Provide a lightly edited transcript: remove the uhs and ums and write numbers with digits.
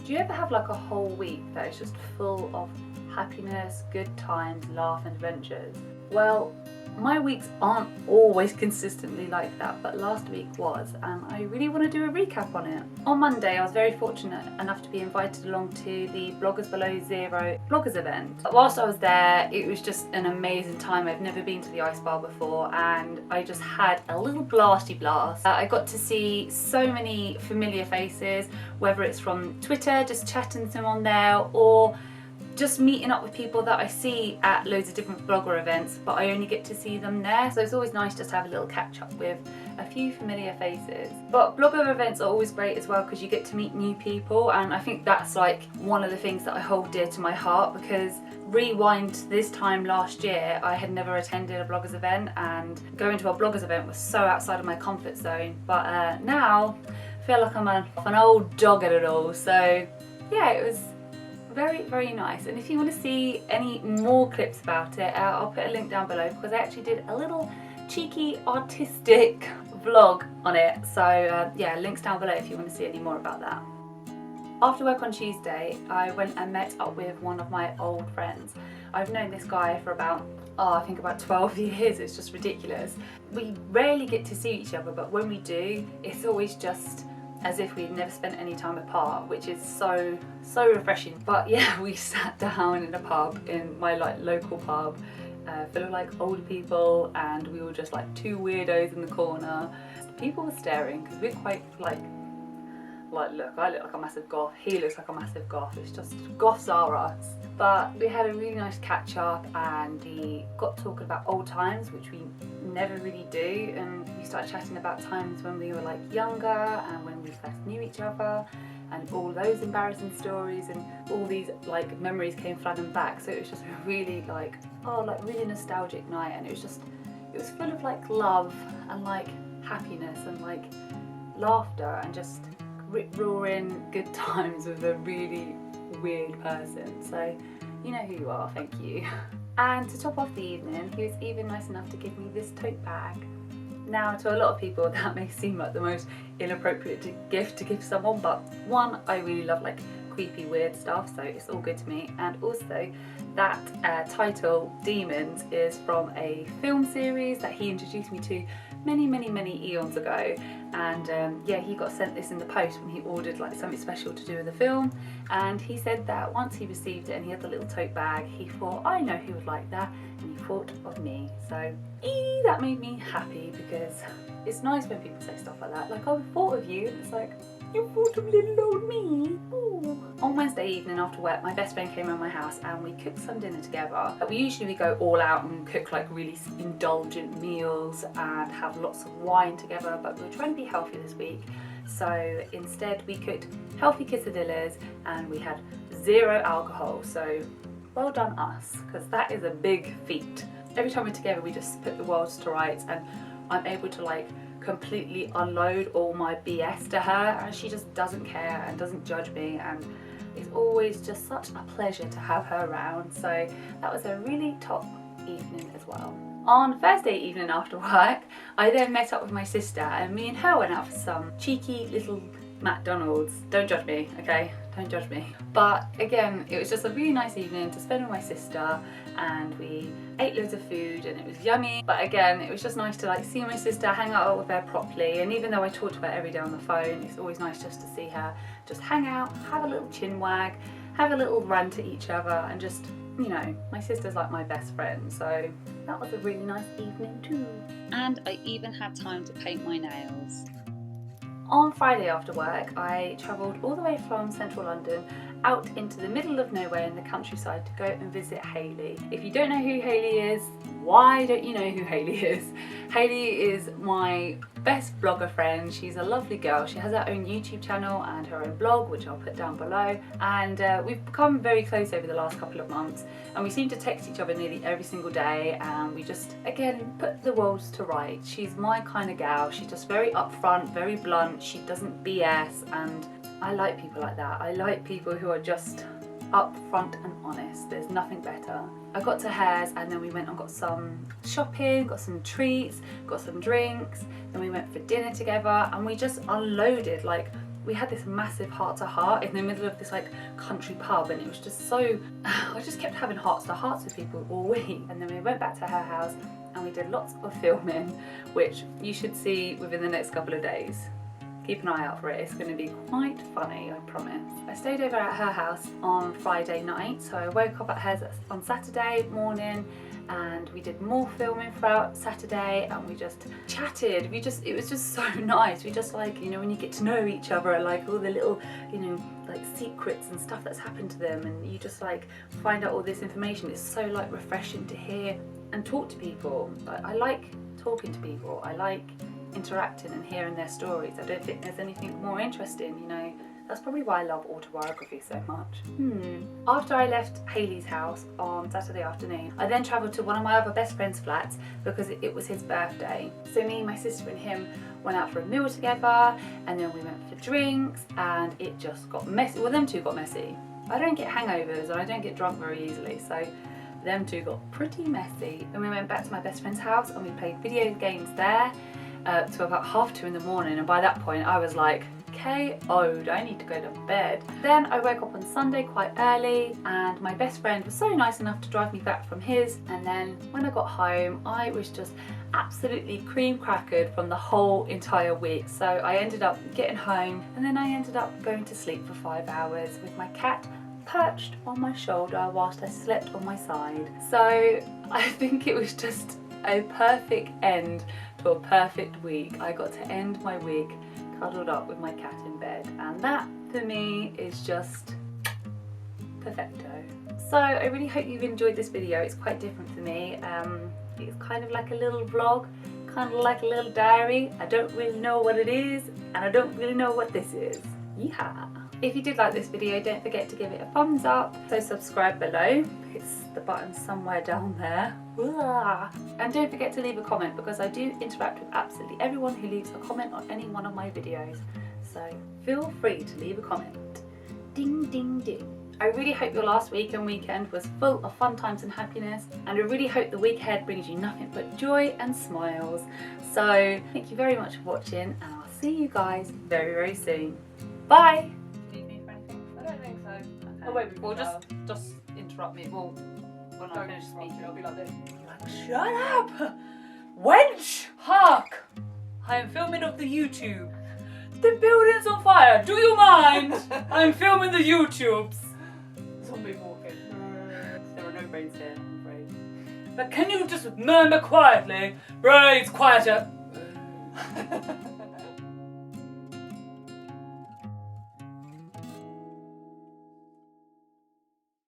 Do you ever have like a whole week that is just full of happiness, good times, laugh and adventures? Well, my weeks aren't always consistently like that, but last week was, and I really want to do a recap on it. On Monday, I was very fortunate enough to be invited along to the Bloggers Below Zero bloggers event. Whilst I was there, it was just an amazing time. I've never been to the ice bar before, and I just had a little blasty blast. I got to see so many familiar faces, whether it's from Twitter, just chatting to them on there, or just meeting up with people that I see at loads of different blogger events, but I only get to see them there. So it's always nice just to have a little catch up with a few familiar faces. But blogger events are always great as well because you get to meet new people, and I think that's like one of the things that I hold dear to my heart, because rewind this time last year, I had never attended a bloggers event, and going to a bloggers event was so outside of my comfort zone. But now I feel like I'm an old dog at it all. So yeah, it was very, very nice. And if you want to see any more clips about it, I'll put a link down below, because I actually did a little cheeky artistic vlog on it. So yeah, links down below if you want to see any more about that. After work on Tuesday, I went and met up with one of my old friends. I've known this guy for about, I think about 12 years. It's just ridiculous. We rarely get to see each other, but when we do, it's always just as if we'd never spent any time apart, which is so refreshing. But yeah, we sat down in a pub, in my like local pub, full of like old people, and we were just like two weirdos in the corner. People were staring because we're quite like look, I look like a massive goth, he looks like a massive goth, it's just goths are us. But we had a really nice catch up, and we got talking about old times, which we never really do, and we started chatting about times when we were like younger and when we first knew each other, and all those embarrassing stories, and all these like memories came flooding back. So it was just a really like really nostalgic night, and it was full of like love and like happiness and like laughter and just rip-roaring good times with a really weird person. So you know who you are, thank you. And to top off the evening, he was even nice enough to give me this tote bag. Now, to a lot of people that may seem like the most inappropriate gift to give someone, but one, I really love like creepy weird stuff, so it's all good to me. And also that title, Demons, is from a film series that he introduced me to many eons ago, and yeah, he got sent this in the post when he ordered like something special to do with the film, and he said that once he received it and he had the little tote bag, he thought, I know who would like that, and he thought of me. So that made me happy, because it's nice when people say stuff like that, like, I thought of you, and it's like, you thought of little old me. Ooh. On Wednesday evening after work, my best friend came around my house and we cooked some dinner together. We go all out and cook like really indulgent meals and have lots of wine together, but we were trying to be healthy this week. So instead we cooked healthy quesadillas and we had 0 alcohol. So well done us, because that is a big feat. Every time we're together, we just put the worlds to rights, and I'm able to like completely unload all my BS to her, and she just doesn't care and doesn't judge me, and it's always just such a pleasure to have her around. So that was a really top evening as well. On Thursday evening after work, I then met up with my sister, and me and her went out for some cheeky little McDonald's. Don't judge me, okay? Don't judge me. But again, it was just a really nice evening to spend with my sister, and we ate loads of food and it was yummy. But again, it was just nice to like see my sister, hang out with her properly, and even though I talked about her every day on the phone, it's always nice just to see her just hang out, have a little chin wag, have a little rant at each other, and just, you know, my sister's like my best friend, so that was a really nice evening too. And I even had time to paint my nails. On Friday after work, I travelled all the way from central London out into the middle of nowhere in the countryside to go and visit Hayley. If you don't know who Hayley is, why don't you know who Hayley is? Hayley is my best blogger friend. She's a lovely girl. She has her own YouTube channel and her own blog, which I'll put down below, and we've become very close over the last couple of months, and we seem to text each other nearly every single day, and we just, again, put the worlds to rights. She's my kind of gal. She's just very upfront, very blunt, she doesn't BS, and I like people like that. I like people who are just upfront and honest. There's nothing better. I got to hers, and then we went and got some shopping, got some treats, got some drinks, then we went for dinner together, and we just unloaded like we had this massive heart-to-heart in the middle of this like country pub, and it was just so, I just kept having hearts-to-hearts with people all week. And then we went back to her house and we did lots of filming, which you should see within the next couple of days. Keep an eye out for it, it's going to be quite funny, I promise. I stayed over at her house on Friday night, so I woke up at hers on Saturday morning, and we did more filming throughout Saturday, and we just chatted. It was just so nice. We just like, you know, when you get to know each other, like all the little, you know, like secrets and stuff that's happened to them, and you just like find out all this information. It's so like refreshing to hear and talk to people. I like talking to people. I like interacting and hearing their stories. I don't think there's anything more interesting, you know. That's probably why I love autobiography so much. After I left Hayley's house on Saturday afternoon, I then travelled to one of my other best friend's flats because it was his birthday. So me, my sister and him went out for a meal together, and then we went for drinks, and it just got messy. Well, them two got messy. I don't get hangovers and I don't get drunk very easily, so them two got pretty messy. And we went back to my best friend's house and we played video games there to about 2:30 in the morning, and by that point I was like, KO'd, I need to go to bed. Then I woke up on Sunday quite early, and my best friend was so nice enough to drive me back from his, and then when I got home I was just absolutely cream crackered from the whole entire week. So I ended up getting home, and then I ended up going to sleep for 5 hours with my cat perched on my shoulder whilst I slept on my side. So I think it was just a perfect end to a perfect week. I got to end my week cuddled up with my cat in bed, and that for me is just perfecto. So I really hope you've enjoyed this video. It's quite different for me. It's kind of like a little vlog, kind of like a little diary. I don't really know what it is, and I don't really know what this is. Yeah. If you did like this video, don't forget to give it a thumbs up. So subscribe below. It's the button somewhere down there. And don't forget to leave a comment, because I do interact with absolutely everyone who leaves a comment on any one of my videos. So feel free to leave a comment. Ding, ding, ding. I really hope your last week and weekend was full of fun times and happiness, and I really hope the week ahead brings you nothing but joy and smiles. So thank you very much for watching, and I'll see you guys very, very soon. Bye! Do you need me for anything? I don't think so. Okay. Oh wait, Well, just interrupt me. Well, when I finish speaking, I'll be like this. shut up! Wench! Hark! I am filming up the YouTube. The building's on fire. Do you mind? I'm filming the YouTubes. Zombie walking. There are no brains here, I'm afraid. But can you just murmur quietly? Brains, quieter.